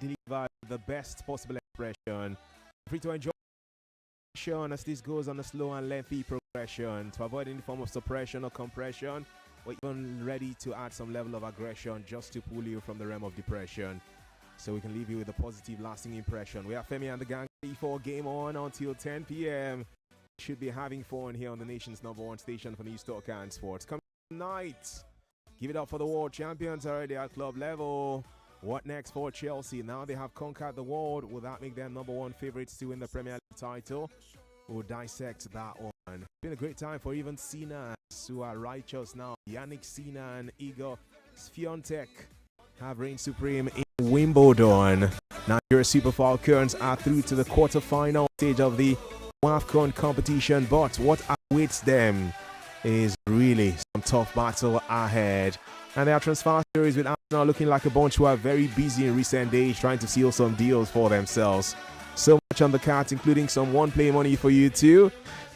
deliver the best possible expression. Free to enjoy as this goes on a slow and lengthy progression to avoid any form of suppression or compression, or even ready to add some level of aggression just to pull you from the realm of depression. So we can leave you with a positive, lasting impression. We are Femi and the Gang for Game On until 10 p.m. Should be having fun here on the nation's #1 station for news, talk, and sports. Coming tonight, give it up for the world champions already at club level. What next for Chelsea? Now they have conquered the world. Will that make them #1 favorites to win the Premier League title? We'll dissect that one. It's been a great time for even Sinas, who are righteous now. Yannick Sinner and Igor Swiatek have reigned supreme in Wimbledon. Nigeria Super Falcons are through to the quarter-final stage of the WAFCON competition, but what awaits them is really some tough battle ahead. And their transfer series with Arsenal looking like a bunch who are very busy in recent days trying to seal some deals for themselves. So much on the cards, including some one-play money for you too.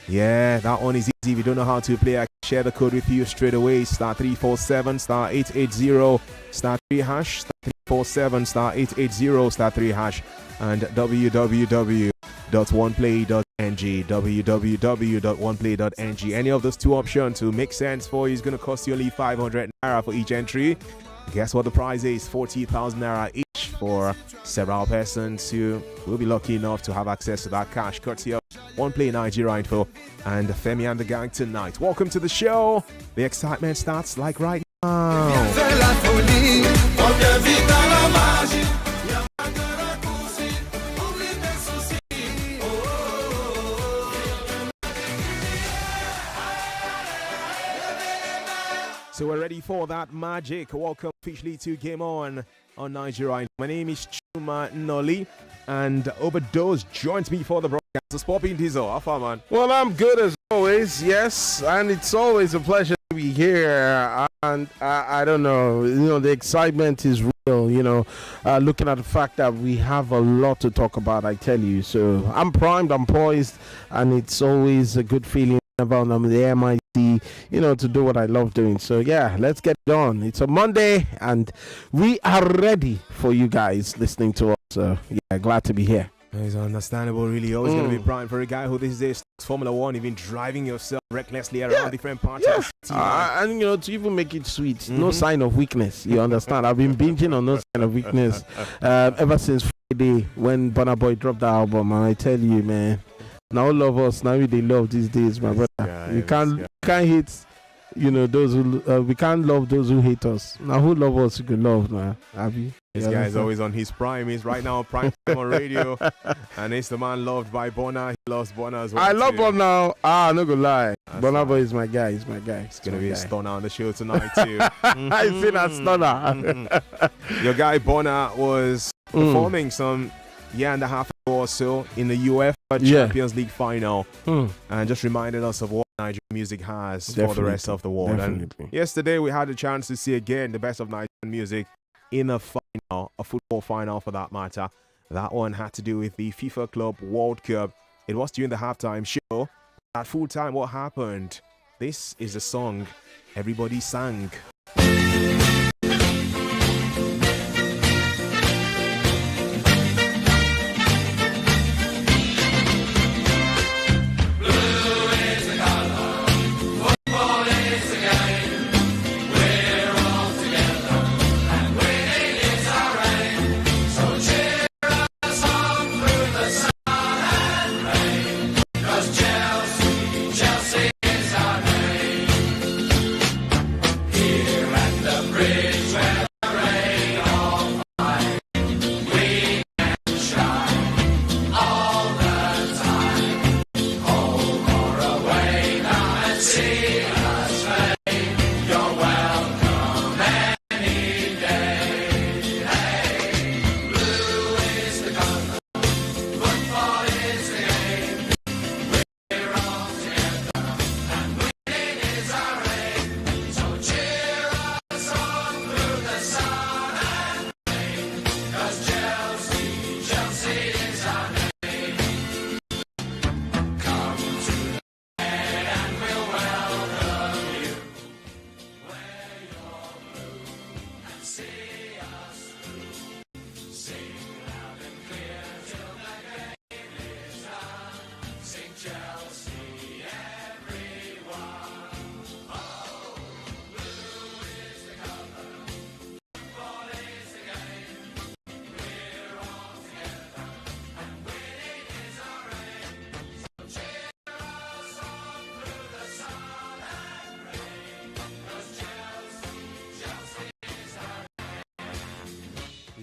Yeah, that one is easy. If you don't know how to play, I can share the code with you straight away. *347 *880 *3 hash *347 *880 *3 hash and www.oneplay.ng www.oneplay.ng. Any of those two options to make sense for you is going to cost you only 500 naira for each entry. Guess what the prize is? 40,000 naira each for several persons who will be lucky enough to have access to that cash, courtesy of One Play Nigeria Info and Femi and the Gang tonight. Welcome to the show. The excitement starts like right now. So we're ready for that magic. Welcome officially to Game On Nigeria. My name is Chuma Noli, and Overdose joins me for the broadcast. So Spoppy Diesel, how far, man? Well, I'm good as always, yes, and it's always a pleasure to be here. And I don't know, the excitement is real, looking at the fact that we have a lot to talk about, I tell you. So I'm primed, I'm poised, and it's always a good feeling about the MIC, to do what I love doing. So yeah, let's get it on. It's a Monday and we are ready for you guys listening to us. So yeah, glad to be here. It's understandable, really. Always going to be prime for a guy who these days Formula One, even driving yourself recklessly around different parts of the city. And to even make it sweet, no sign of weakness. You understand? I've been binging on no sign of weakness ever since Friday when Burna Boy dropped the album. And I tell you, man, now all of us, now they love these days, my brother. You can't hate, those who we can't love those who hate us. Now who love us, you can love, man. Abby. This guy is always on his prime. He's right now prime time on radio, and it's the man loved by Burna. He loves Burna as well. I love Burna. No gonna lie. Burna Boy is my guy. He's my guy. It's gonna be a stunner on the show tonight too. I see that stunner. Your guy Burna was performing some year and a half ago or so in the UEFA Champions League final, and just reminded us of what Nigerian music has for the rest of the world. And yesterday we had a chance to see again the best of Nigerian music in a final, a football final for that matter. That one had to do with the FIFA Club World Cup. It was during the halftime show. At full time, what happened? This is the song everybody sang.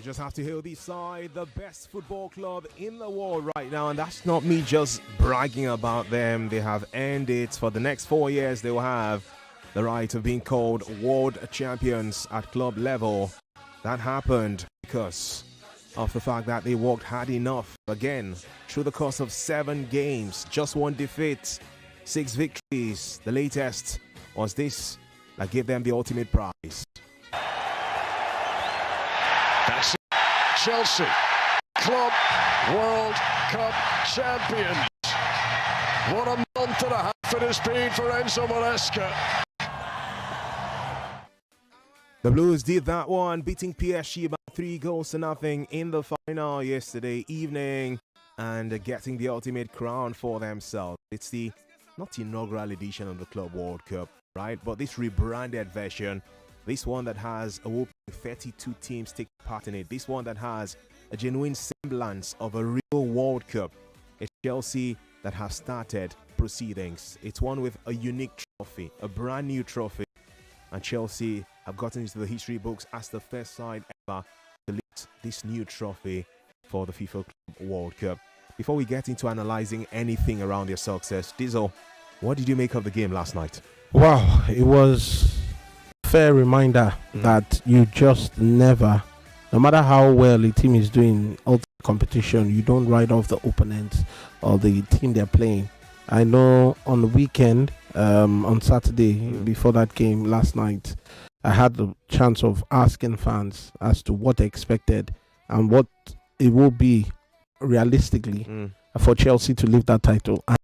just have to hail this side, the best football club in the world right now, and that's not me just bragging about them. They have earned it. For the next 4 years, they will have the right of being called world champions at club level. That happened because of the fact that they worked hard enough. Again, through the course of 7 games, just 1 defeat, 6 victories. The latest was this that gave them the ultimate prize. That's Chelsea, Club World Cup champions. What a month and a half it has been for Enzo Maresca. The Blues did that one, beating PSG by 3-0 in the final yesterday evening and getting the ultimate crown for themselves. It's the not inaugural edition of the Club World Cup, right? But this rebranded version, this one that has a whopping 32 teams taking part in it, this one that has a genuine semblance of a real World Cup. It's Chelsea that have started proceedings. It's one with a unique trophy, a brand new trophy. And Chelsea have gotten into the history books as the first side ever to lift this new trophy for the FIFA Club World Cup. Before we get into analyzing anything around their success, Dizzle, what did you make of the game last night? Wow, it was a fair reminder that you just never, no matter how well a team is doing all the competition, you don't write off the opponent or the team they're playing. I know on the weekend, on Saturday, before that game last night, I had the chance of asking fans as to what they expected and what it will be realistically for Chelsea to lift that title. And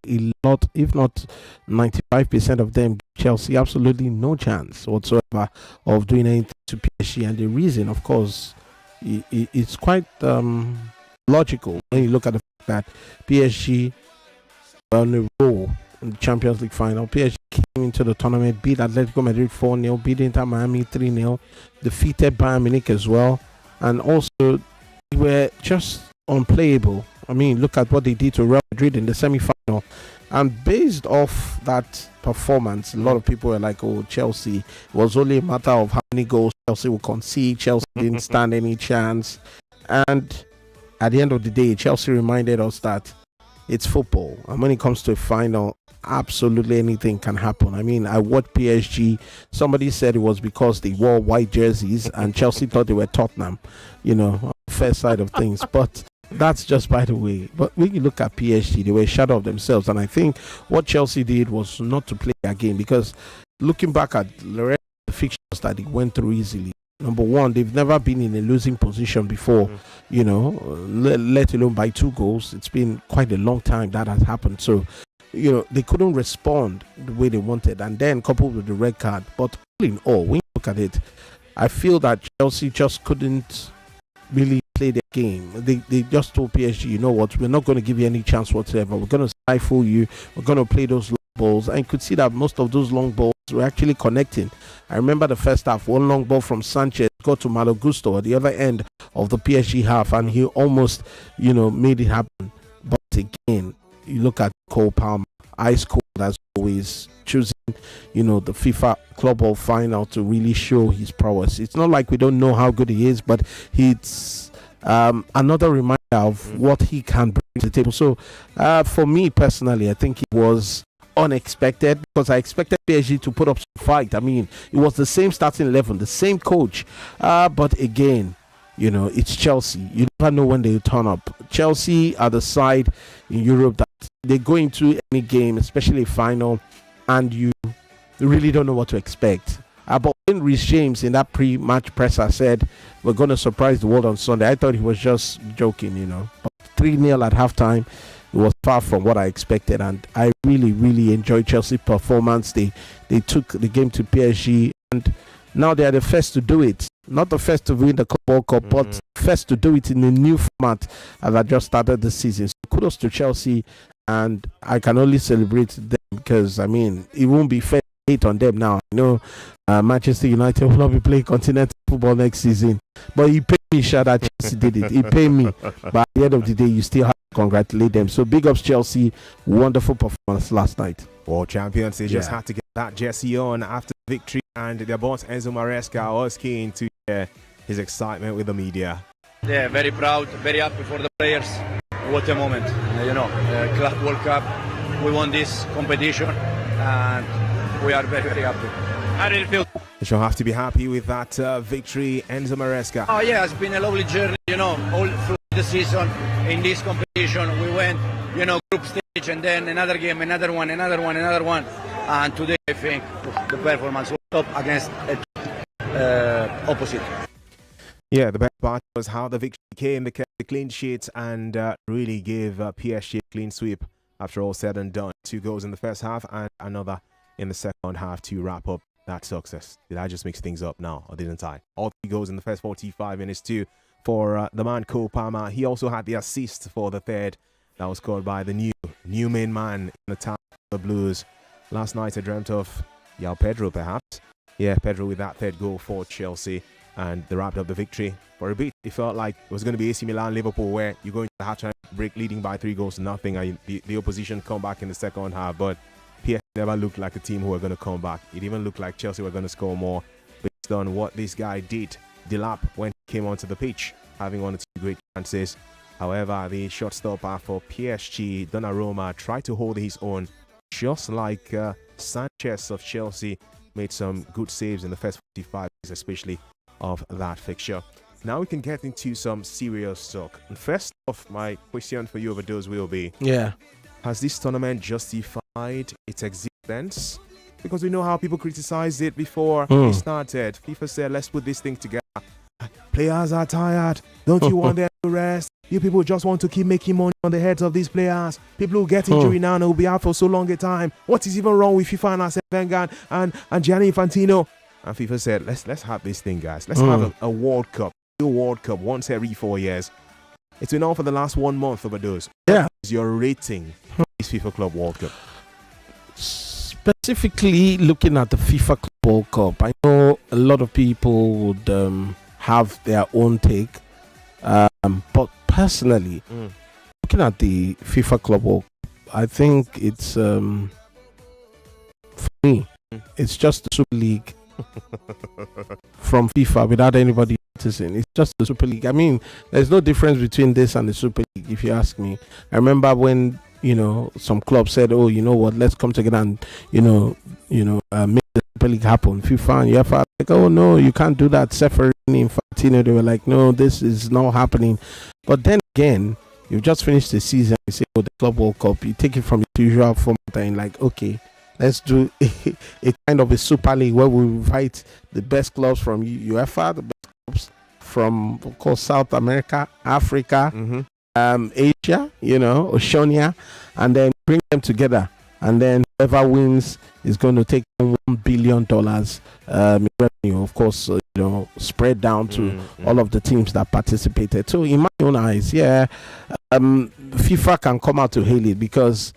a lot, if not 95% of them, give Chelsea absolutely no chance whatsoever of doing anything to PSG. And the reason, of course, it's quite logical when you look at the fact that PSG were on a roll in the Champions League final. PSG came into the tournament, beat Atletico Madrid 4-0, beat Inter Miami 3-0, defeated Bayern Munich as well, and also they were just unplayable. I mean, look at what they did to Real Madrid in the semi-final. And based off that performance, a lot of people were like, oh, Chelsea, it was only a matter of how many goals Chelsea would concede. Chelsea didn't stand any chance. And at the end of the day, Chelsea reminded us that it's football. And when it comes to a final, absolutely anything can happen. I mean, I watched PSG. Somebody said it was because they wore white jerseys and Chelsea thought they were Tottenham, you know, fair side of things. But that's just by the way. But when you look at PSG, they were a shadow of themselves. And I think what Chelsea did was not to play a game, because looking back at the fixtures that they went through easily, number one, they've never been in a losing position before, you know, let alone by 2 goals. It's been quite a long time that has happened. So, you know, they couldn't respond the way they wanted. And then coupled with the red card. But all in all, when you look at it, I feel that Chelsea just couldn't really play their game. They just told PSG, you know what, we're not going to give you any chance whatsoever. We're going to stifle you. We're going to play those long balls. And you could see that most of those long balls were actually connecting. I remember the first half, one long ball from Sanchez got to Malo Gusto at the other end of the PSG half, and he almost, you know, made it happen. But again, you look at Cole Palmer, ice cold as always, choosing, you know, the FIFA Club World Final to really show his prowess. It's not like we don't know how good he is, but it's another reminder of what he can bring to the table. So for me personally, I think it was unexpected, because I expected PSG to put up some fight. I mean, it was the same starting 11, the same coach, but again, you know, it's Chelsea. You never know when they turn up. Chelsea are the side in Europe that they go into any game, especially a final, and you really don't know what to expect. But when Reece James in that pre-match presser said we're going to surprise the world on Sunday, I thought he was just joking, you know. But 3-0 at halftime, it was far from what I expected, and I really, really enjoyed Chelsea's performance. They took the game to PSG, and now they are the first to do it. Not the first to win the World Cup, but first to do it in a new format that just started this season. So kudos to Chelsea, and I can only celebrate them, because, I mean, it won't be fair to hate on them now. I know Manchester United will not be playing continental football next season, but he paid me sure that Chelsea did it. He paid me. But at the end of the day, you still have to congratulate them. So big ups Chelsea. Wonderful performance last night. World champions, they just had to get that jersey on after victory, and their boss Enzo Maresca was keen to share his excitement with the media. Yeah, very proud, very happy for the players. What a moment, Club World Cup. We won this competition, and we are very, very happy. I really feel. She'll have to be happy with that victory, Enzo Maresca. Oh yeah, it's been a lovely journey, all through the season. In this competition, we went, group stage, and then another game, another one. And today, I think the performance was top against opposite. Yeah, the best part was how the victory came. They kept the clean sheets and really gave PSG a clean sweep after all said and done. 2 goals in the first half and another in the second half to wrap up that success. Did I just mix things up now, or didn't I? All 3 goals in the first 45 minutes too for the man Cole Palmer. He also had the assist for the third that was scored by the new main man in the town of the Blues. Last night I dreamt of Pedro perhaps. Yeah, Pedro with that third goal for Chelsea, and they wrapped up the victory. For a bit it felt like it was going to be AC Milan Liverpool, where you're going to the halftime break leading by 3 goals to nothing, and the opposition come back in the second half, but PSG never looked like a team who were going to come back. It even looked like Chelsea were going to score more based on what this guy did. Delap when he came onto the pitch, having 1 or 2 great chances. However, the shortstopper for PSG, Donnarumma, tried to hold his own, just like Sanchez of Chelsea made some good saves in the first 45 minutes, especially of that fixture. Now we can get into some serious talk. And first off, my question for you overdose will be: has this tournament justified its existence? Because we know how people criticized it before it started. FIFA said, let's put this thing together. Players are tired. Don't you want them to rest? You people just want to keep making money on the heads of these players. People who get injury now and will be out for so long a time. What is even wrong with FIFA and Arsene Wenger and Gianni Infantino? And FIFA said, let's have this thing, guys. Let's have a World Cup. A World Cup once every 4 years. It's been on for the last 1 month overdose. Yeah. What is your rating for this FIFA Club World Cup? Specifically looking at the FIFA Club World Cup, I know a lot of people would have their own take, but personally, looking at the FIFA Club World Cup, I think it's for me, it's just the Super League from FIFA without anybody noticing. It's just the Super League. I mean, there's no difference between this and the Super League, if you ask me. I remember when some clubs said, "Oh, you know what? Let's come together and make the Super League happen." FIFA and UEFA like, "Oh no, you can't do that." Seferini, Infantino, they were like, "No, this is not happening." But then again, you've just finished the season. You say, "Oh, the Club World Cup." You take it from the usual format and like, okay, let's do a kind of a Super League where we invite the best clubs from UEFA, the best clubs from, of course, South America, Africa, Asia, Oceania, and then bring them together. And then whoever wins is going to take $1 billion in revenue, of course, spread down to all of the teams that participated. So in my own eyes, FIFA can come out to hail it, because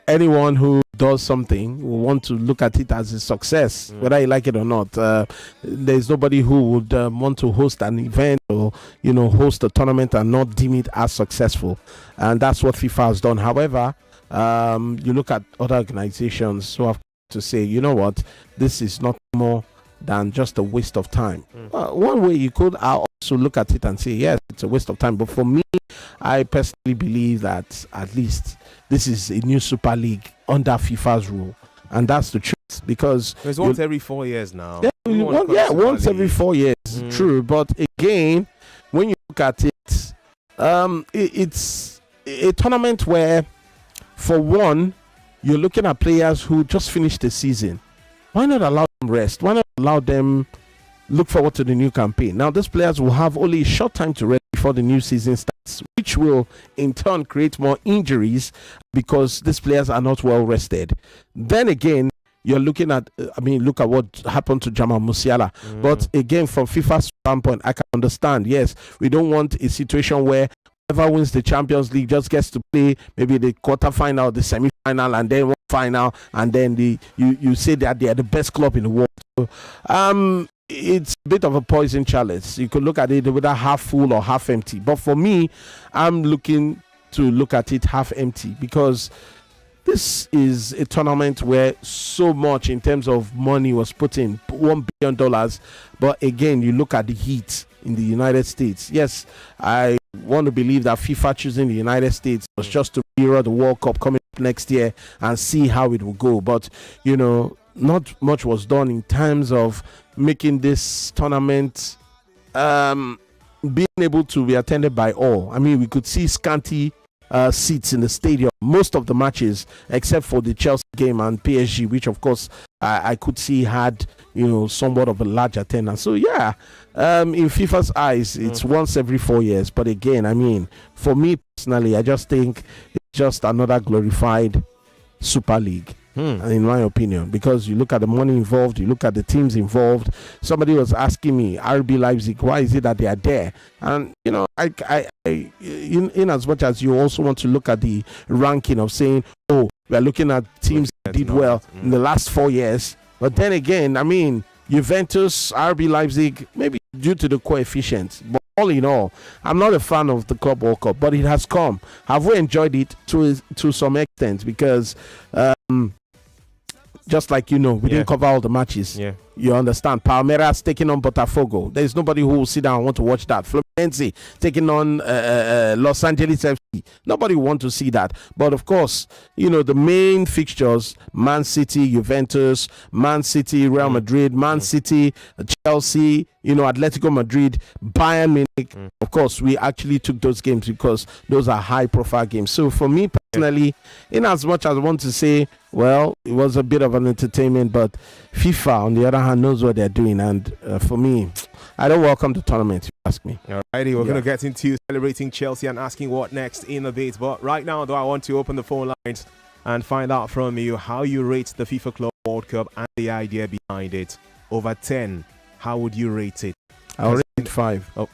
anyone who does something will want to look at it as a success, whether you like it or not. There's nobody who would want to host an event or host a tournament and not deem it as successful, and that's what FIFA has done. However, you look at other organizations who have to say, you know what, this is not more than just a waste of time. One way you could also look at it and say, yes, it's a waste of time, but for me, I personally believe that at least this is a new Super League under FIFA's rule, and that's the truth, because it's once every 4 years now. Once every 4 years, true. But again, when you look at it, it's a tournament where, for one, you're looking at players who just finished the season. Why not allow them rest? Why not allow them look forward to the new campaign? Now, these players will have only a short time to rest before the new season starts, which will in turn create more injuries because these players are not well rested. Then again, you're looking at, look at what happened to Jamal Musiala. But again, from FIFA's standpoint, I can understand. Yes, we don't want a situation where whoever wins the Champions League just gets to play maybe the quarterfinal, the semi-final, and then one final, and then you say that they are the best club in the world. So, it's a bit of a poison chalice. You could look at it whether half full or half empty. But for me, I'm looking to look at it half empty, because this is a tournament where so much in terms of money was put in, $1 billion. But again, you look at the heat in the United States. Yes, I want to believe that FIFA choosing the United States was just to mirror the World Cup coming up next year and see how it will go. But, not much was done in terms of making this tournament being able to be attended by all. I mean, we could see scanty seats in the stadium most of the matches, except for the Chelsea game and PSG, which of course I could see had somewhat of a large attendance. So yeah, in FIFA's eyes, it's once every 4 years. But again, I mean, for me personally, I just think it's just another glorified Super League. In my opinion, because you look at the money involved, you look at the teams involved. Somebody was asking me, RB Leipzig, why is it that they are there? And I in as much as you also want to look at the ranking of saying, oh, we are looking at teams that did well in the last 4 years. But then again, I mean, Juventus, RB Leipzig, maybe due to the coefficient, but all in all, I'm not a fan of the Club World Cup, but it has come. Have we enjoyed it to some extent? Because just like we didn't cover all the matches. Yeah. You understand? Palmeiras taking on Botafogo. There's nobody who will sit down and want to watch that. Fluminense taking on Los Angeles FC. Nobody will want to see that. But of course, the main fixtures: Man City, Juventus, Man City, Real Madrid, Man City, Chelsea, Atletico Madrid, Bayern Munich. Of course, we actually took those games because those are high-profile games. So for me personally, in as much as I want to say, well, it was a bit of an entertainment, but FIFA, on the other hand, knows what they're doing. And for me, I don't welcome the tournament, if you ask me. Alrighty, we're going to get into celebrating Chelsea and asking what next in the bit. But right now, though, I want to open the phone lines and find out from you how you rate the FIFA Club World Cup and the idea behind it. Over 10, how would you rate it? I'll rate it 5. Oh.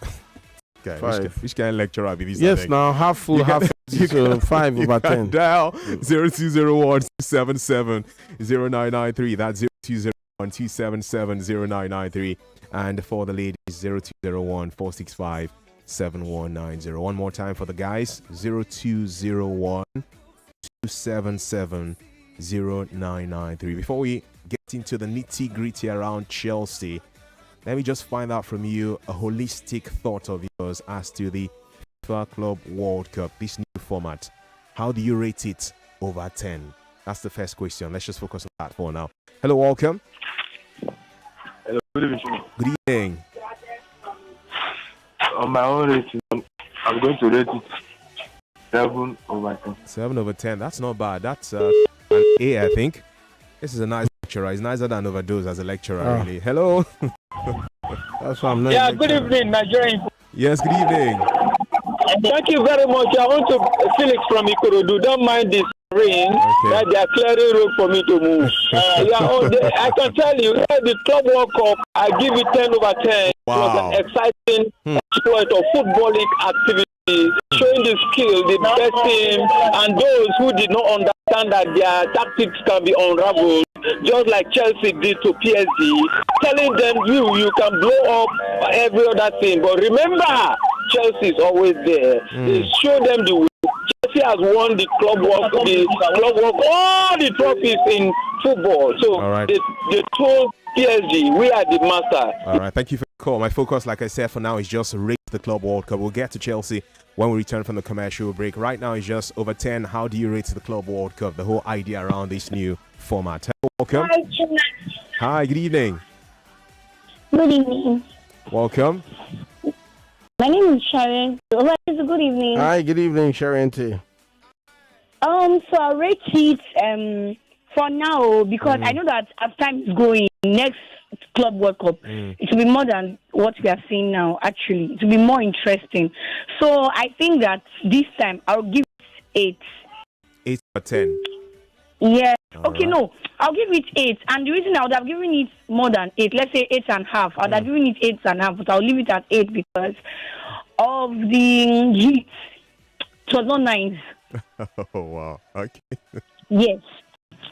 Okay, 5. Which kind of lecturer be this? Yes, now half full, half full, so 5 over 10. Dial 0201-277-0993. That's 0201-277-0993. And for the ladies, 0201-465-7190. One more time for the guys, 0201-277-0993. Before we get into the nitty-gritty around Chelsea, let me just find out from you a holistic thought of yours as to the FIFA Club World Cup, this new format. How do you rate it over 10? That's the first question. Let's just focus on that for now. Hello, welcome. Hello, good evening. Good evening. On my own rating, I'm going to rate it 7 over 10. 7 over 10. That's not bad. That's an A, I think. This is a nice lecturer. It's nicer than overdose as a lecturer, really. Hello. That's what I'm not. Yeah, good evening, Nigerian. Yes, good evening. Thank you very much. I want to Felix from Ikorodu. Don't mind this rain. That they are clearing road for me to move. I can tell you, the Club World Cup, I give it 10 over 10. Wow. It was an exciting exploit of footballing activity, showing the skill, the best team, and those who did not understand that their tactics can be unraveled, just like Chelsea did to PSG, telling them you can blow up every other thing. But remember, Chelsea is always there. They show them the way. Chelsea has won the Club World Cup, all the trophies in football. So they told PSG, we are the master. All right, thank you for the call. My focus, like I said, for now is just rate the Club World Cup. We'll get to Chelsea when we return from the commercial break. Right now is just over 10. How do you rate the Club World Cup? The whole idea around this new format. Welcome. Hi, good evening. Good evening. Welcome. My name is Sharon. Good evening. Hi, good evening, Sharon. So I rate it for now because I know that as time is going, next Club World Cup, it will be more than what we are seeing now. Actually, it will be more interesting. So I think that this time I'll give it 8. 8 or 10. Yeah. All okay, right. no, I'll give it 8. And the reason I would have given it more than 8, let's say 8.5, I would have given it 8.5, but I'll leave it at 8 because of the heat. It was not nice. Oh, wow. Okay. Yes.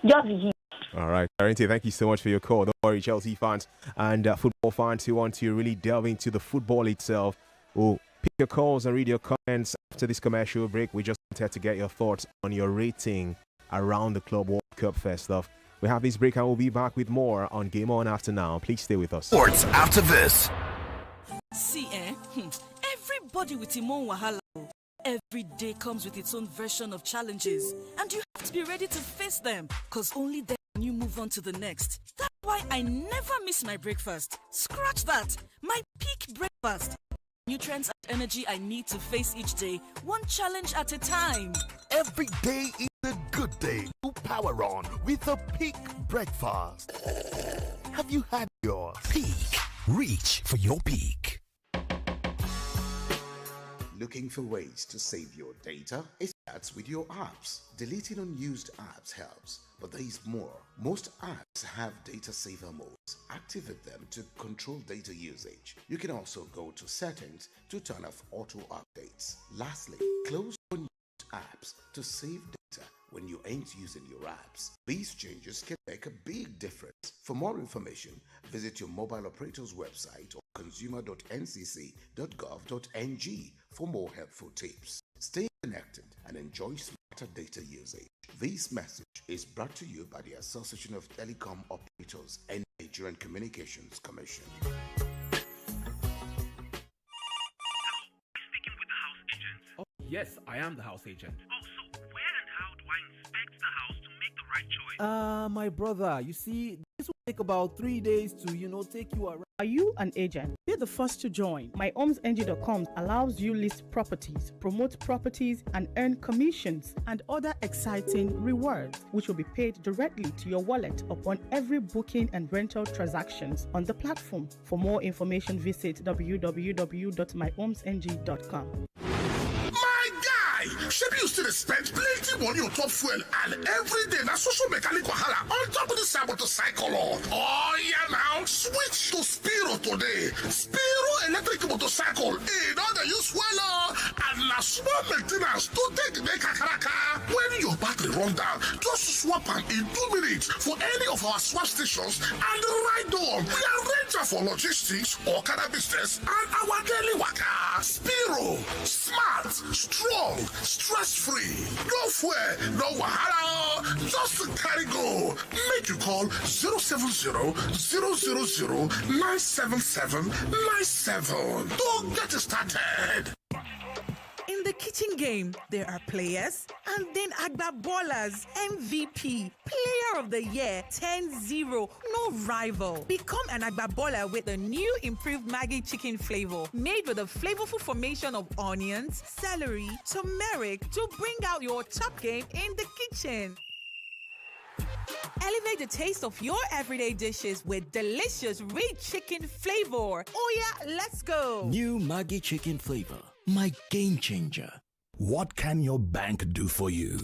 Just the heat. All right, Arente, thank you so much for your call. Don't worry, Chelsea fans and football fans who want to really delve into the football itself will pick your calls and read your comments after this commercial break. We just wanted to get your thoughts on your rating around the Club World Cup first off. We have this break and we'll be back with more on Game On after now. Please stay with us. Sports after this. See, Everybody with him own wahala. Every day comes with its own version of challenges, and you have to be ready to face them, because only then can you move on to the next. That's why I never miss my breakfast. Scratch that, my peak breakfast. Nutrients and energy I need to face each day, one challenge at a time. Every day is a good day to power on with a peak breakfast. Have you had your peak? Reach for your peak. Looking for ways to save your data? It starts with your apps. Deleting unused apps helps, but there is more. Most apps have data saver modes. Activate them to control data usage. You can also go to settings to turn off auto updates. Lastly, close unused apps to save data when you ain't using your apps. These changes can make a big difference. For more information, visit your mobile operator's website or consumer.ncc.gov.ng for more helpful tips. Stay connected and enjoy smarter data usage. This message is brought to you by the Association of Telecom Operators and Nigerian Communications Commission. Speaking with the house agent. Oh, yes, I am the house agent. Oh, so where and how do I inspect the house to make the right choice? My brother, you see, this will take about 3 days to, take you around. Are you an agent? Be the first to join. MyHomesNG.com allows you list properties, promote properties, and earn commissions and other exciting rewards, which will be paid directly to your wallet upon every booking and rental transactions on the platform. For more information, visit www.myhomesng.com. Shebi you still spend plenty money on top fuel and every day na social mechanic wahala on top of this motorcycle. Oh yeah, now switch to Spiro today. Spiro electric motorcycle. Don't they use fuel and na small maintenance to take the kakaraka. When your battery run down, just swap am in 2 minutes for any of our swap stations and ride on. We are ready for logistics or kind of business and our daily waka. Spiro, smart, strong, stress-free, no fuel, no wahala, just carry go. Make you call 070-000-977-97. Don't get started. In the kitchen game, there are players and then Agba Ballers, MVP, Player of the Year, 10-0, no rival. Become an Agba Baller with the new improved Maggi chicken flavor, made with a flavorful formation of onions, celery, turmeric to bring out your top game in the kitchen. Elevate the taste of your everyday dishes with delicious rich chicken flavor. Oh yeah, let's go. New Maggi chicken flavor. My game changer. What can your bank do for you?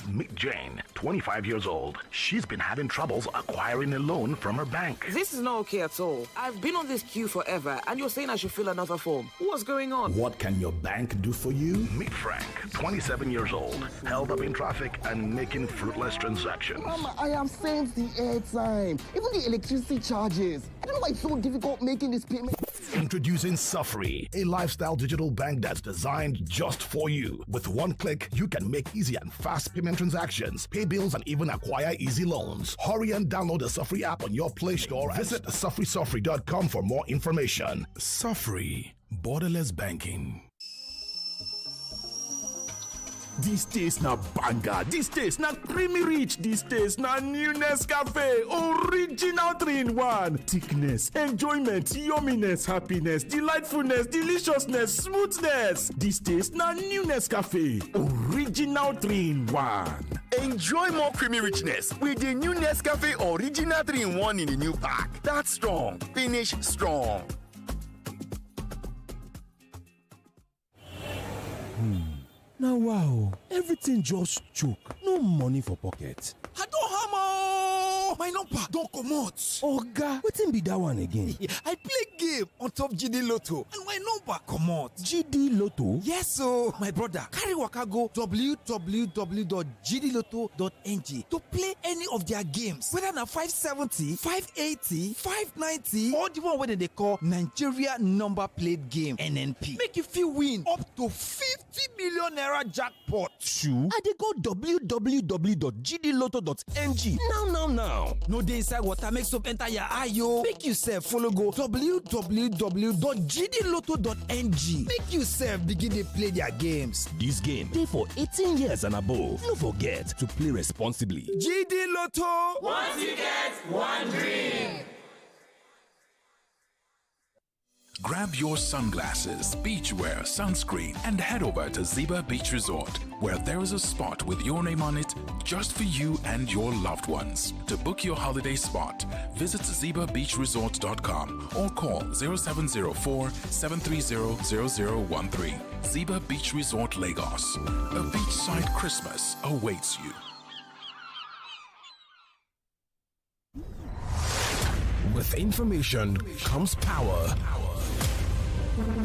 Meet Jane, 25 years old. She's been having troubles acquiring a loan from her bank. This is not okay at all. I've been on this queue forever, and you're saying I should fill another form. What's going on? What can your bank do for you? Meet Frank, 27 years old, held up in traffic and making fruitless transactions. Mama, I am saved the airtime, even the electricity charges. I don't know why it's so difficult making this payment. Introducing Safri, a lifestyle digital bank that's designed just for you. With one click, you can make easy and fast payment transactions, pay bills, and even acquire easy loans. Hurry and download the Safri app on your Play Store. Visit safrisafri.com for more information. Safri, borderless banking. This taste na banger, this taste na creamy rich, this taste na new Nescafe, original 3-in-1. Thickness, enjoyment, yumminess, happiness, delightfulness, deliciousness, smoothness. This taste na new Nescafe, original 3-in-1. Enjoy more creamy richness with the new Nescafe Original 3-in-1 in the new pack. That's strong, finish strong. Now wow, everything just choke. No money for pocket. I don't hammer. My number don't come out. Oga, wetin be that one again? I play game on top GD Lotto and my number come out. GD Lotto? Yes, so my brother, carry waka go www.gdlotto.ng to play any of their games. Whether na 570, 580, 590 or the one wey they call Nigeria Number Plate Game (NNP). Make you feel win up to 50 50 million naira jackpot. Shoo, I dey go www.gdlotto.ng now. No dey inside water make soap enter your eye yo. Make you sef follow go www.gdlotto.ng. Make you sef begin dey play their games. This game dey for 18 years and above. No forget to play responsibly. GD Lotto. One ticket, one dream. Grab your sunglasses, beachwear, sunscreen, and head over to Ziba Beach Resort, where there is a spot with your name on it just for you and your loved ones. To book your holiday spot, visit zibabeachresort.com or call 0704-730-0013. Ziba Beach Resort, Lagos. A beachside Christmas awaits you. With information comes power.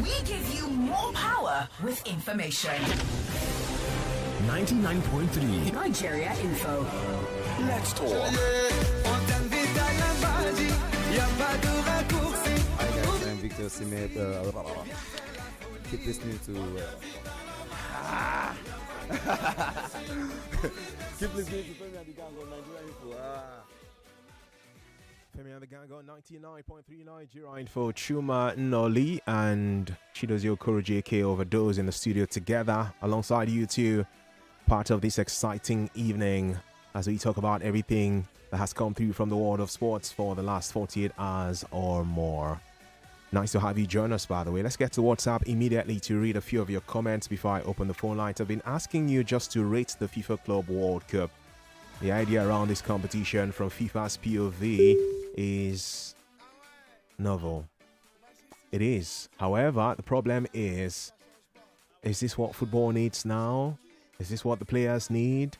We give you more power with information. 99.3 Nigeria Info. Let's talk. Hi guys, I'm Victor Simet. Keep listening to keep listening to Femi The Gang on Nigeria Info. Femi The Gang on 99.3 Nigeria Info. Chuma Noli and Chidozie Okoro JK Overdose in the studio together alongside you two. Part of this exciting evening as we talk about everything that has come through from the world of sports for the last 48 hours or more. Nice to have you join us, by the way. Let's get to WhatsApp immediately to read a few of your comments before I open the phone lines. I've been asking you just to rate the FIFA Club World Cup. The idea around this competition from FIFA's POV is novel. It is. However, the problem is this what football needs now? Is this what the players need?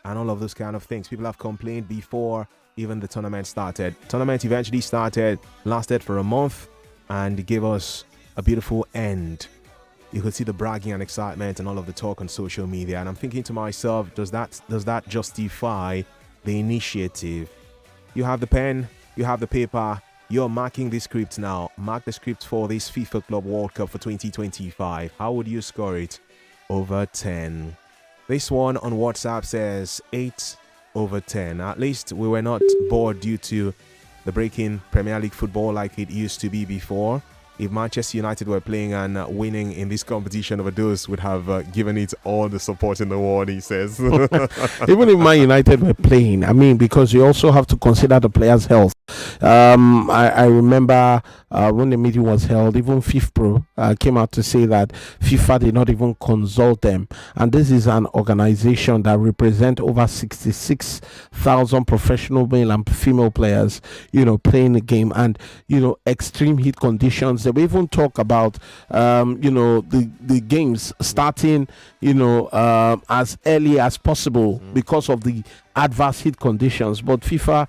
And all of those kind of things. People have complained before even the tournament started. Tournament eventually started, lasted for a month, and gave us a beautiful end. You could see the bragging and excitement and all of the talk on social media. And I'm thinking to myself, does that justify the initiative? You have the pen, you have the paper, you're marking the script now. Mark the script for this FIFA Club World Cup for 2025. How would you score it? Over 10. This one on WhatsApp says 8 over 10. At least we were not bored due to the breaking Premier League football like it used to be before. If Manchester United were playing and winning in this competition, Overdose would have given it all the support in the world, he says. Even if Man United were playing, I mean, because you also have to consider the players' health. I remember when the meeting was held, even FIFPro came out to say that FIFA did not even consult them. And this is an organization that represents over 66,000 professional male and female players, playing the game, and, extreme heat conditions. They even talk about, the games starting, as early as possible because of the adverse heat conditions, but FIFA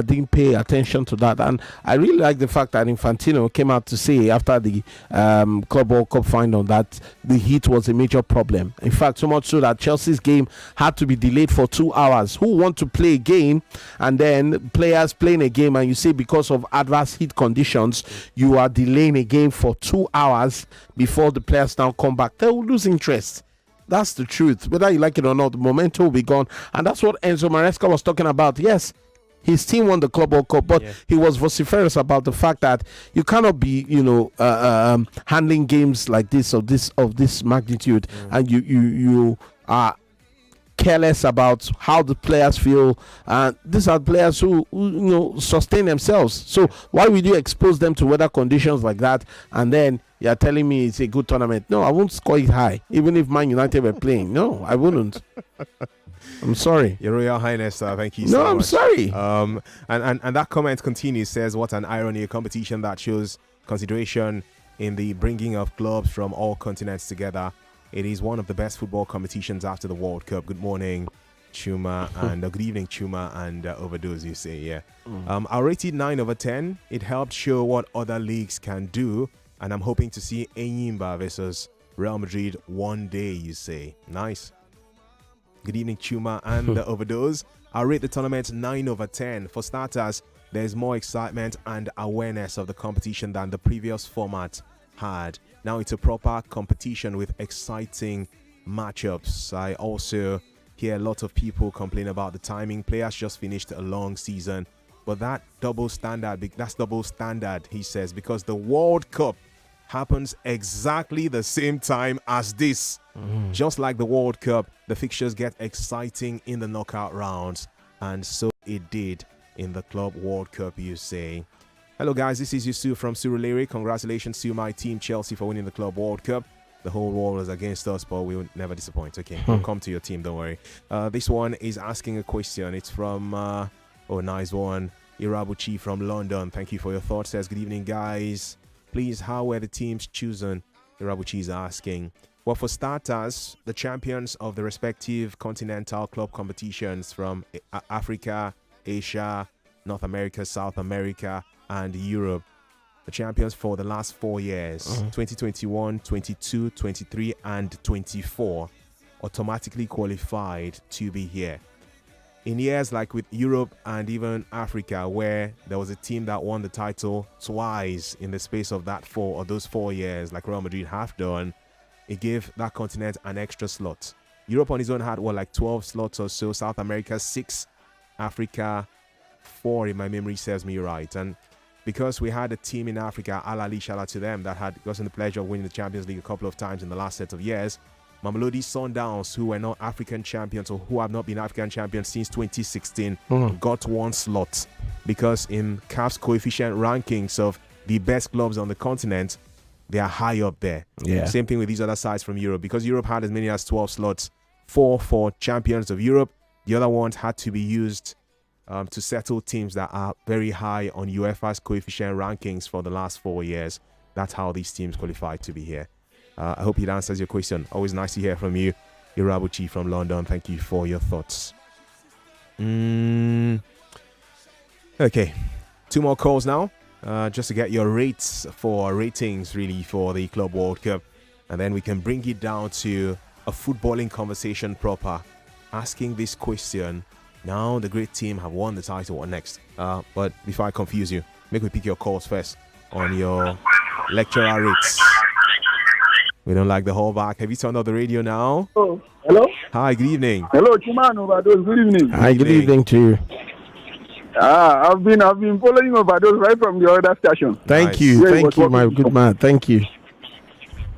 didn't pay attention to that. And I really like the fact that Infantino came out to say after the Club World Cup final that the heat was a major problem. In fact, so much so that Chelsea's game had to be delayed for 2 hours. Who want to play a game and then players playing a game and you say because of adverse heat conditions you are delaying a game for 2 hours before the players now come back? They will lose interest. That's the truth. Whether you like it or not, the momentum will be gone. And that's what Enzo Maresca was talking about. Yes, his team won the Club World Cup, but he was vociferous about the fact that you cannot be, handling games like this of this magnitude, and you are careless about how the players feel. These are players who sustain themselves. So why would you expose them to weather conditions like that? And then you're telling me it's a good tournament? No, I won't score it high, even if Man United were playing. No, I wouldn't. I'm sorry. Your Royal Highness, thank you so much. No, I'm sorry. And that comment continues, says, what an irony, a competition that shows consideration in the bringing of clubs from all continents together. It is one of the best football competitions after the World Cup. Good morning, Chuma, and good evening, Chuma, and Overdose, you say, yeah. I'll rate it 9 over 10. It helped show what other leagues can do, and I'm hoping to see Enyimba versus Real Madrid one day, you say. Nice. Good evening, Chuma and Overdose. I'll rate the tournament 9 over 10. For starters, there's more excitement and awareness of the competition than the previous format had. Now it's a proper competition with exciting matchups. I also hear a lot of people complain about the timing. Players just finished a long season, but that's double standard, he says, because the World Cup happens exactly the same time as this. Just like the World Cup, the fixtures get exciting in the knockout rounds, and so it did in the Club World Cup, you say. Hello guys, this is Yusuf from Surulere. Congratulations to my team Chelsea for winning the Club World Cup. The whole world was against us, but we will never disappoint. Okay, we'll come to your team, don't worry. This one is asking a question. It's from, nice one, Irabuchi from London. Thank you for your thoughts. Says, good evening guys. Please, how were the teams chosen? Irabuchi is asking. Well, for starters, the champions of the respective continental club competitions from Africa, Asia, North America, South America, and Europe. The champions for the last 4 years, 2021, 22, 23, and 24, automatically qualified to be here. In years like with Europe and even Africa, where there was a team that won the title twice in the space of those 4 years, like Real Madrid have done, it gave that continent an extra slot. Europe on its own had 12 slots or so, South America 6, Africa 4, if my memory serves me right. And because we had a team in Africa, Al Ali, shout out to them, that had gotten the pleasure of winning the Champions League a couple of times in the last set of years. Mamelodi Sundowns, who were not African champions or who have not been African champions since 2016, got one slot because in CAF's coefficient rankings of the best clubs on the continent, they are high up there. Yeah. Same thing with these other sides from Europe. Because Europe had as many as 12 slots, 4 for champions of Europe. The other ones had to be used to settle teams that are very high on UEFA's coefficient rankings for the last 4 years. That's how these teams qualified to be here. I hope it answers your question. Always nice to hear from you, Irabuchi from London. Thank you for your thoughts. Okay, 2 more calls now. Just to get your ratings really for the Club World Cup, and then we can bring it down to a footballing conversation proper, asking this question. Now the great team have won the title. What next? But before I confuse you, make me pick your calls first on your lecturer rates. We don't like the whole back. Have you turned off the radio now? Oh, hello. Hi, good evening. Hello, Chuman Overdose. Good evening. Hi, good evening to you. I've been following Overdose right from the other station. Thank you, my good man. Thank you.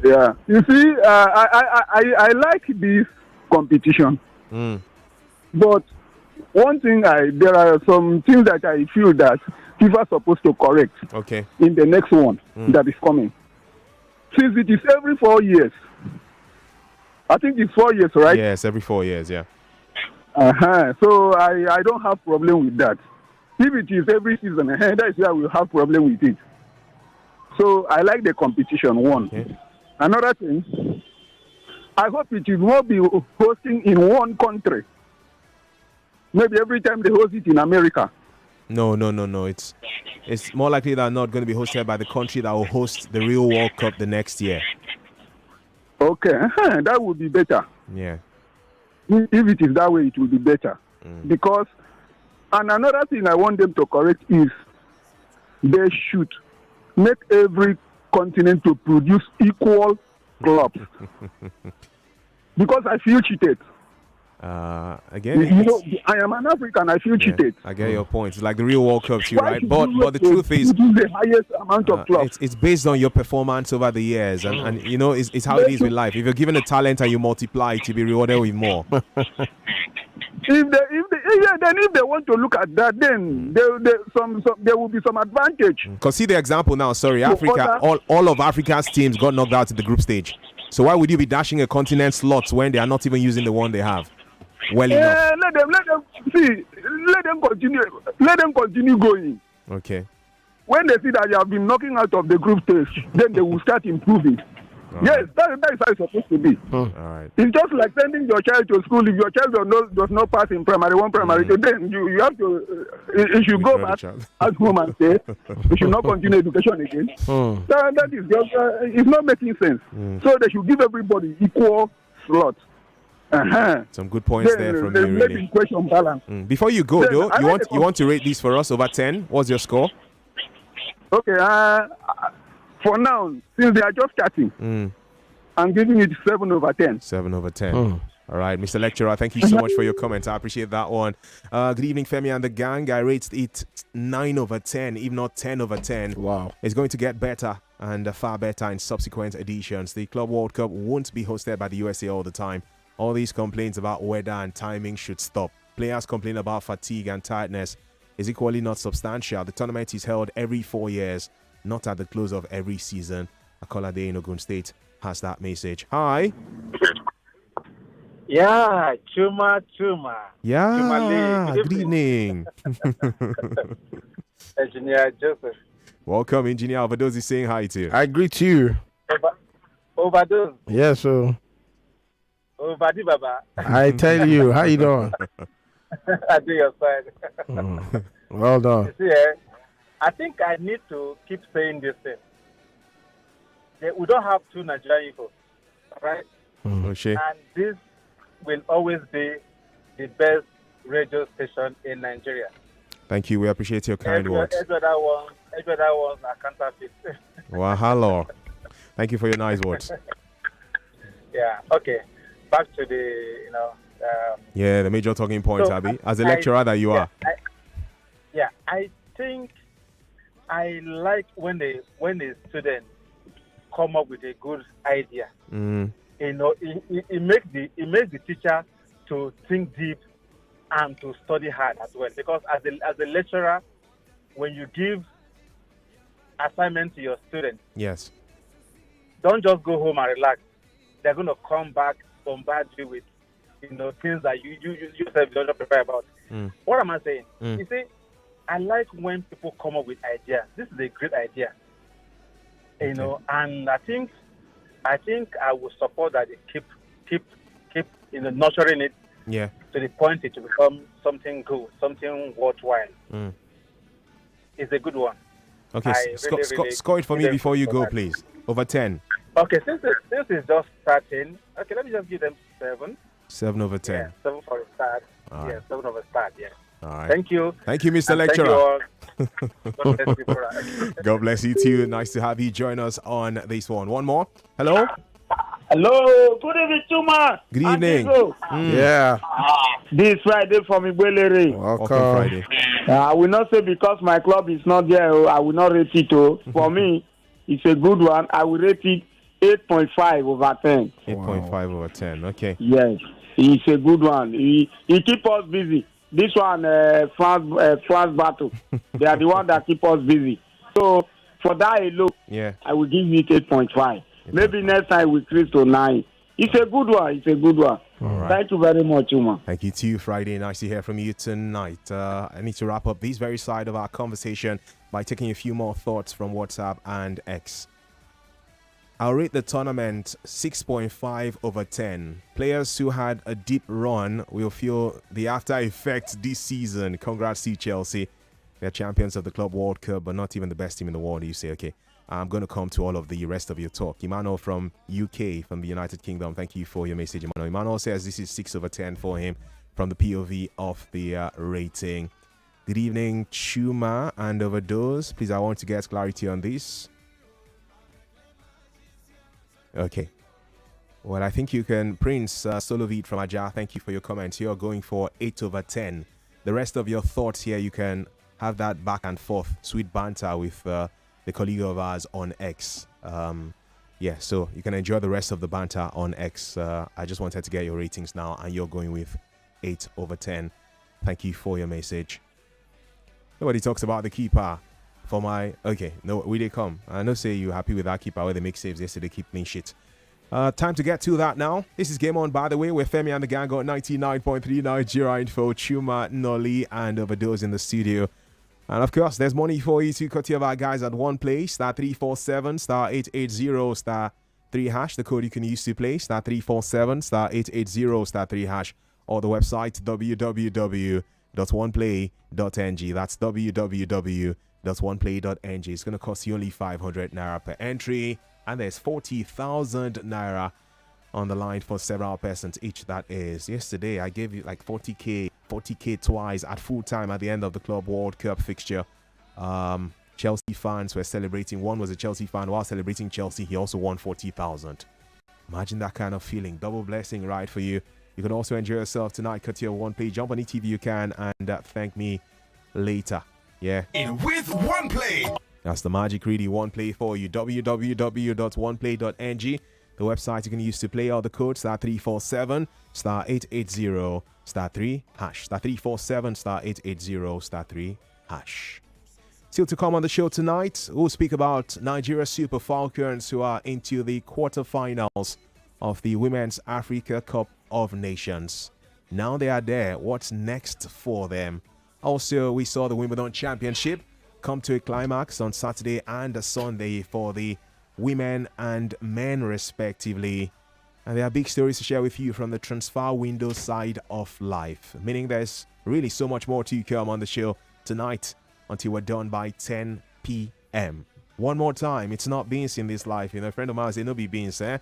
Yeah, you see, I like this competition, but one thing there are some things that I feel that FIFA are supposed to correct. Okay. In the next one that is coming. Since it is every 4 years. I think it's 4 years, right? Yes, every 4 years, yeah. So I don't have problem with that. If it is every season, that's where we'll have problem with it. So I like the competition, one. Okay. Another thing, I hope it will not be hosting in one country. Maybe every time they host it in America. No. It's more likely that not going to be hosted by the country that will host the real World Cup the next year. Okay, that would be better. Yeah. If it is that way, it will be better. Because, and another thing I want them to correct is they should make every continent to produce equal clubs. Because I feel cheated. Again, I am an African. I feel cheated. I get your point. It's like the real World Cup, too, right? But the truth is, the highest amount of clubs. It's based on your performance over the years, and you know, it's how it is with life. If you're given a talent and you multiply it, you'll be rewarded with more. If they want to look at that, then there will be some advantage. Because see the example now. Sorry, Africa. All of Africa's teams got knocked out in the group stage. So why would you be dashing a continent slots when they are not even using the one they have? Well enough. Let them continue going. Okay. When they see that you have been knocking out of the group stage, then they will start improving. Yes, that is how it's supposed to be. All right. It's just like sending your child to school. If your child does not pass in primary 1, primary 2, then you have to, you should go back at home and say, you should not continue education again. That is just, it's not making sense. So they should give everybody equal slots. Some good points there from you, really. Question balance. Before you go, though, you want to rate these for us over 10? What's your score? Okay, For now, since they are just starting, I'm giving it 7/10. 7/10. All right, Mr. Lecturer, thank you so much for your comments. I appreciate that one. Good evening, Femi and the gang. I rate it 9/10, if not 10/10. Wow. It's going to get better and far better in subsequent editions. The Club World Cup won't be hosted by the USA all the time. All these complaints about weather and timing should stop. Players complain about fatigue and tiredness is equally not substantial. The tournament is held every 4 years, not at the close of every season. Akolade in Ogun State has that message. Hi. Yeah, Chuma. Yeah, good evening. Engineer Joseph. Welcome, Engineer Overdose is saying hi to you. I greet you. Overdose. Yes, sir. Overdose, Baba. I tell you, how you doing? I do your side. Well done. You see, I think I need to keep saying this thing. We don't have two Nigerian equals, right? Okay. And this will always be the best radio station in Nigeria. Thank you. We appreciate your kind words. Every other ones are counterfeit. Well, hello. Thank you for your nice words. Yeah. Okay. Back to the, yeah, the major talking points, Abby. As a lecturer that you are. I think I like when the students come up with a good idea. It makes the teacher to think deep and to study hard as well. Because as a lecturer, when you give assignment to your students, yes, don't just go home and relax. They're going to come back bombard you with things that you yourself don't prepare about. What am I saying? You see, I like when people come up with ideas. This is a great idea. And I think I will support that they keep nurturing it. Yeah. To the point it will become something good, something worthwhile. It's a good one. Okay, score it for me before you go, please. Over 10. Okay, since it's just starting, okay, let me just give them 7. 7/10. Yeah, 7 for a start. All yeah, right. 7 for a start. Yeah. All right. Thank you. Thank you, Mr. And Lecturer. Thank you all. God bless you, brother. God bless you too. Nice to have you join us on this one. One more. Hello. Hello. Good evening, Chuma. Good evening. Yeah. This Friday from Igwelere. Welcome Friday. I will not say because my club is not there, I will not rate it. For me, it's a good one. I will rate it 8.5/10. 8.5/10. Okay. Yes, it's a good one. He keep us busy. This one, France battle. They are the one that keep us busy. So for that alone, I will give it 8.5. Maybe next time we increase to 9. It's a good one. It's a good one. All right. Thank you very much, Uma. Thank you too, Friday. Nice to hear from you tonight. I need to wrap up this very side of our conversation by taking a few more thoughts from WhatsApp and X. I'll rate the tournament 6.5/10. Players who had a deep run will feel the after effects this season. Congrats to Chelsea. They're champions of the Club World Cup, but not even the best team in the world. You say, okay, I'm going to come to all of the rest of your talk. Emmanuel from UK, from the United Kingdom. Thank you for your message, Emmanuel. Emmanuel says this is 6/10 for him from the POV of the rating. Good evening, Chuma and Overdose. Please, I want to get clarity on this. Okay. Well, I think you can. Prince Solovid from Aja, thank you for your comments. You're going for 8/10. The rest of your thoughts here, you can have that back and forth, sweet banter with the colleague of ours on X. So you can enjoy the rest of the banter on X. I just wanted to get your ratings now, and you're going with 8/10. Thank you for your message. Nobody talks about the keeper. For my we did come. I know say you happy with that keeper where they make saves yesterday, keep clean shit. Time to get to that now. This is Game On, by the way, where Femi and the gang got 99.3 Nigeria info, Chuma, Nolly, and Overdose in the studio. And of course, there's money for you to cut your our guys at one place. *347 *880 *3#. The code you can use to play *347 *880 *3#. Or the website www.oneplay.ng. That's www.oneplay.ng. It's going to cost you only 500 naira per entry, and there's 40,000 naira on the line for several persons each. That is, yesterday I gave you like 40k twice at full time at the end of the Club World Cup fixture. Chelsea fans were celebrating. One was a Chelsea fan. While celebrating Chelsea, he also won 40,000. Imagine that kind of feeling. Double blessing, right, for you. You can also enjoy yourself tonight. Cut your one play. Jump on ETV you can and thank me later. Yeah. With one play. That's the magic really one play for you. www.oneplay.ng. The website you can use to play all the codes. *347 *880 *3 hash. *347 *880 *3 hash. Still to come on the show tonight, we'll speak about Nigeria Super Falcons, who are into the quarterfinals of the Women's Africa Cup of Nations. Now they are there. What's next for them? Also, we saw the Wimbledon Championship come to a climax on Saturday and Sunday for the women and men respectively. And there are big stories to share with you from the transfer window side of life, meaning there's really so much more to come on the show tonight until we're done by 10 p.m. One more time, it's not beans in this life. You know, a friend of mine said, no be beans, eh?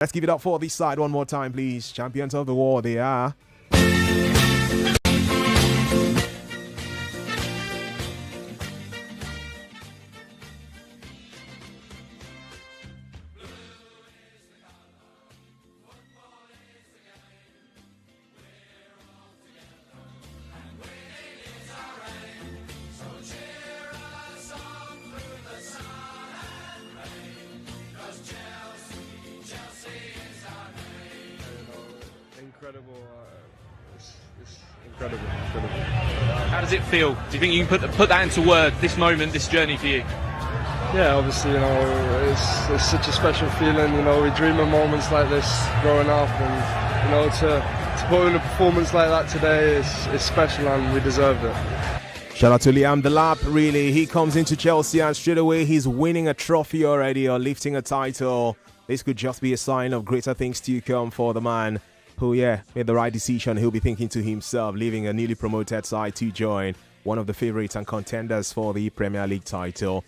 Let's give it up for this side one more time, please. Champions of the world, they are. Incredible. How does it feel? Do you think you can put that into words, this moment, this journey for you? Yeah, obviously, you know, it's such a special feeling. You know, we dream of moments like this growing up, and you know, to put in a performance like that today is special, and we deserved it. Shout out to Liam Delap, really. He comes into Chelsea and straight away he's winning a trophy already or lifting a title. This could just be a sign of greater things to come for the man who, made the right decision. He'll be thinking to himself, leaving a newly promoted side to join one of the favorites and contenders for the Premier League title.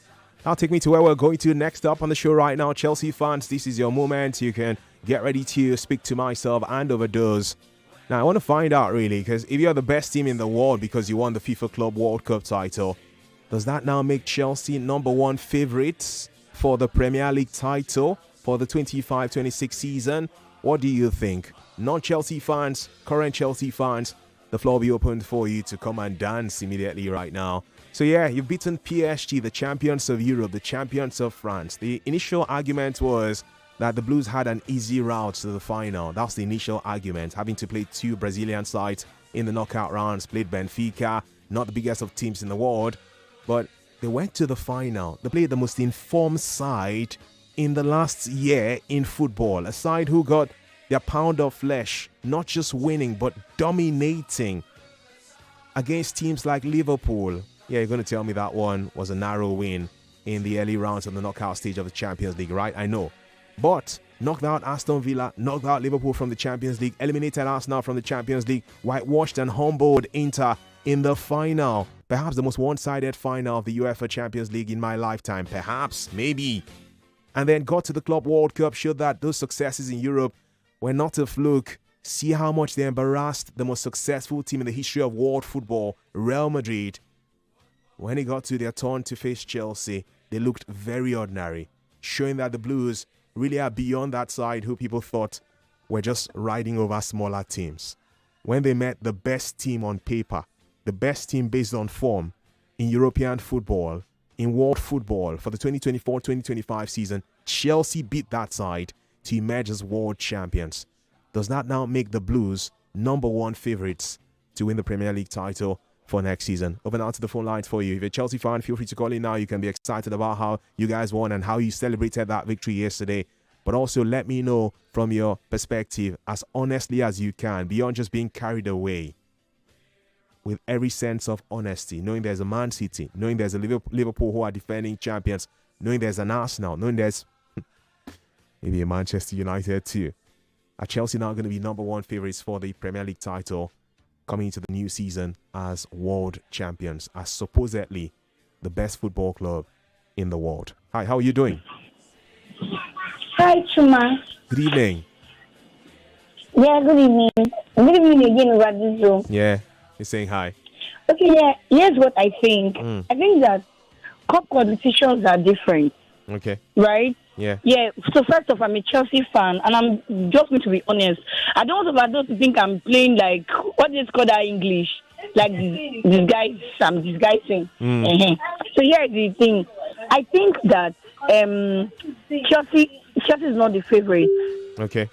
Now take me to where we're going to next up on the show right now. Chelsea fans, this is your moment. You can get ready to speak to myself and overdose. Now, I want to find out, really, because if you're the best team in the world because you won the FIFA Club World Cup title, does that now make Chelsea number one favorites for the Premier League title for the 25-26 season? What do you think? Non-Chelsea fans, current Chelsea fans, the floor will be open for you to come and dance immediately right now. So you've beaten PSG, the champions of Europe, the champions of France. The initial argument was that the Blues had an easy route to the final. That's the initial argument, having to play two Brazilian sides in the knockout rounds, played Benfica, not the biggest of teams in the world, but they went to the final. They played the most informed side in the last year in football, a side who got their pound of flesh, not just winning, but dominating against teams like Liverpool. Yeah, you're going to tell me that one was a narrow win in the early rounds of the knockout stage of the Champions League, right? I know. But knocked out Aston Villa, knocked out Liverpool from the Champions League, eliminated Arsenal from the Champions League, whitewashed and humbled Inter in the final. Perhaps the most one-sided final of the UEFA Champions League in my lifetime. Perhaps, maybe. And then got to the Club World Cup, showed that those successes in Europe were not a fluke. See how much they embarrassed the most successful team in the history of world football, Real Madrid. When it got to their turn to face Chelsea, they looked very ordinary, showing that the Blues really are beyond that side who people thought were just riding over smaller teams. When they met the best team on paper, the best team based on form in European football, in world football for the 2024-2025 season, Chelsea beat that side to emerge as world champions. Does that now make the Blues number one favorites to win the Premier League title for next season? Open out to the phone lines for you. If you're a Chelsea fan, feel free to call in now. You can be excited about how you guys won and how you celebrated that victory yesterday. But also let me know from your perspective as honestly as you can, beyond just being carried away, with every sense of honesty, knowing there's a Man City, knowing there's a Liverpool who are defending champions, knowing there's an Arsenal, knowing there's maybe a Manchester United too. Are Chelsea now going to be number one favorites for the Premier League title coming into the new season as world champions, as supposedly the best football club in the world? Hi, how are you doing? Hi, Chuma. Good evening. Yeah, good evening. Good evening again over this room. Yeah, you're saying hi. Okay, yeah, here's what I think. I think that cup competitions are different. Okay. Right? Yeah. Yeah. So first off, I'm a Chelsea fan, and I'm just going to be honest. I don't want overdose to think I'm playing like what is called that English, like disguise. I'm disguising. So here's the thing. I think that Chelsea is not the favorite. Okay.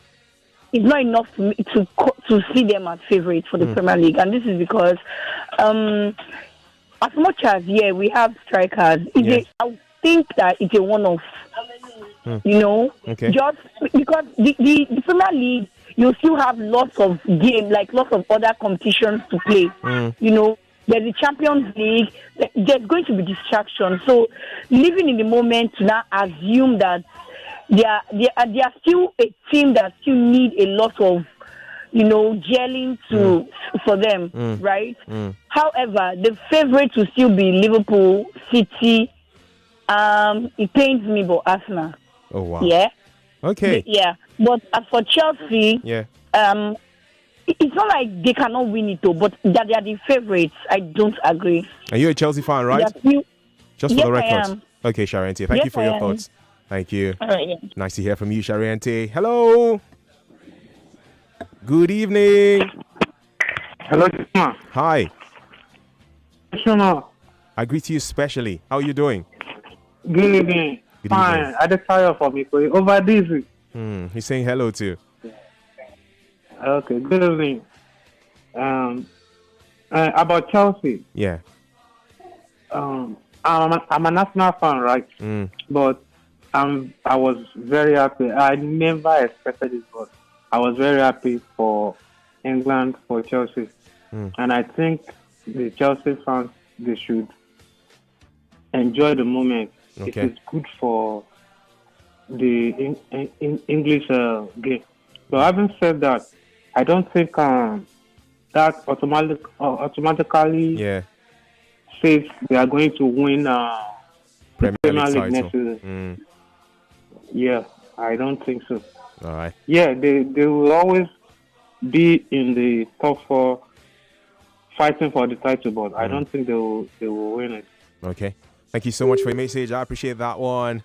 It's not enough to me to see them as favorites for the Premier League, and this is because as much as we have strikers, I think that it's a one-off. You know, just because the Premier League, you still have lots of games, like lots of other competitions to play. You know, there's the Champions League. There's going to be distraction. So, living in the moment to now assume that they are still a team that still need a lot of, gelling for them, right? However, the favorite will still be Liverpool, City. It pains me, but Arsenal. Oh wow. Yeah. Okay. Yeah, but as for Chelsea, it's not like they cannot win it though, but that they are the favorites. I don't agree. Are you a Chelsea fan, right? Just for the record. Okay, Shariante. Thank you for your thoughts. Thank you. All right, Nice to hear from you, Shariante. Hello. Good evening. Hello, Shuma. Hi. Shuma. I greet you specially. How are you doing? Good evening. Fine. I just tire for me. Over this. He's saying hello too. Okay. Good evening. About Chelsea. Yeah. I'm a national fan, right? But I was very happy. I never expected it, but I was very happy for England, for Chelsea. And I think the Chelsea fans, they should enjoy the moment. Okay. It is good for the English game. So having said that, I don't think that automatically says they are going to win Premier League next title. season. Yeah, I don't think so. All right. Yeah, they will always be in the top four fighting for the title, but I don't think they will win it. Okay. Thank you so much for your message. I appreciate that one.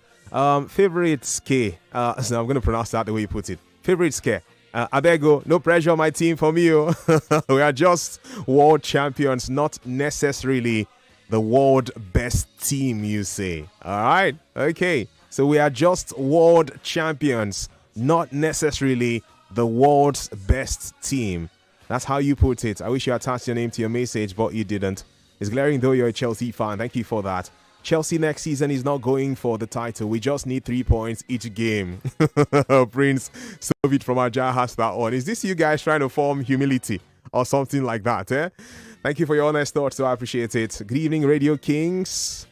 Favorites K. So I'm going to pronounce that the way you put it. Favorites K. Abego, no pressure on my team from you. We are just world champions, not necessarily the world best team, you say. All right. Okay. So we are just world champions, not necessarily the world's best team. That's how you put it. I wish you attached your name to your message, but you didn't. It's glaring though you're a Chelsea fan. Thank you for that. Chelsea next season is not going for the title. We just need 3 points each game. Prince Sovit from Ajah has that one. Is this you guys trying to form humility or something like that? Thank you for your honest thoughts, so I appreciate it. Good evening, Radio Kings.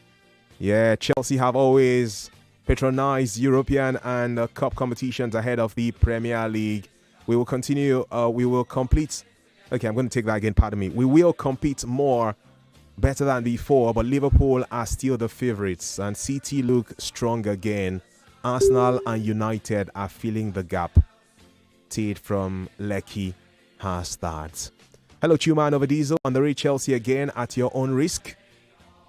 Yeah, Chelsea have always patronized European and cup competitions ahead of the Premier League. We will continue. We will complete. Okay, I'm going to take that again. Pardon me. We will compete more, better than before, but Liverpool are still the favorites and City look strong again. Arsenal and United are filling the gap. Tate from Lekki has that. Hello, Chuman over Diesel on the Ray Chelsea again at your own risk.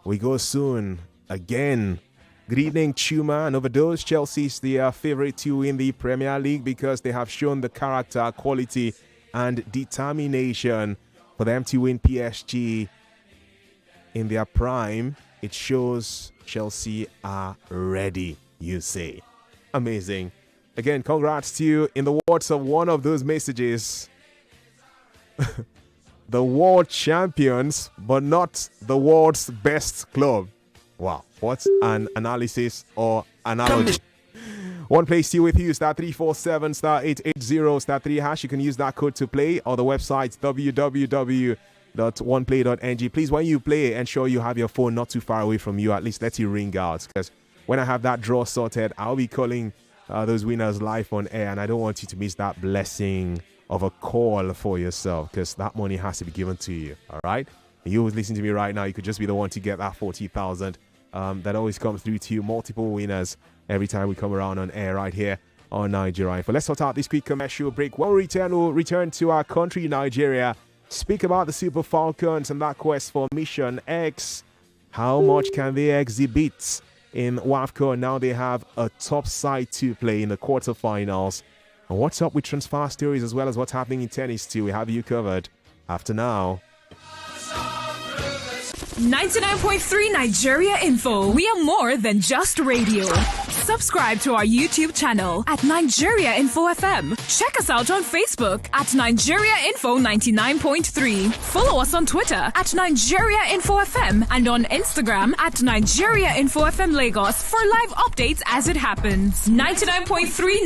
We go soon again. Good evening, Chuma and Overdose. Chelsea's the favorite to win the Premier League because they have shown the character, quality, and determination for them to win PSG in their prime. It shows Chelsea are ready, you say. Amazing. Again, congrats to you. In the words of one of those messages, the world champions, but not the world's best club. Wow, what an analysis or analogy. One place still with you, *347 *880 *3#. You can use that code to play, or the website www.oneplay.ng. Please, when you play, ensure you have your phone not too far away from you. At least let it ring out, because when I have that draw sorted, I'll be calling those winners live on air, and I don't want you to miss that blessing of a call for yourself, because that money has to be given to you. All right, and you always listen to me right now. You could just be the one to get that 40,000. That always comes through to you. Multiple winners every time we come around on air right here on Nigeria Info. Let's sort out this quick commercial break. When we return, we'll return to our country, Nigeria, speak about the Super Falcons and that quest for Mission X. How much can they exhibit in WAFCON? Now they have a top side to play in the quarterfinals. And what's up with transfer stories as well as what's happening in tennis too? We have you covered after now. 99.3 Nigeria Info. We are more than just radio. Subscribe to our YouTube channel at Nigeria Info FM. Check us out on Facebook at Nigeria Info 99.3. Follow us on Twitter at Nigeria Info FM and on Instagram at Nigeria Info FM Lagos for live updates as it happens. 99.3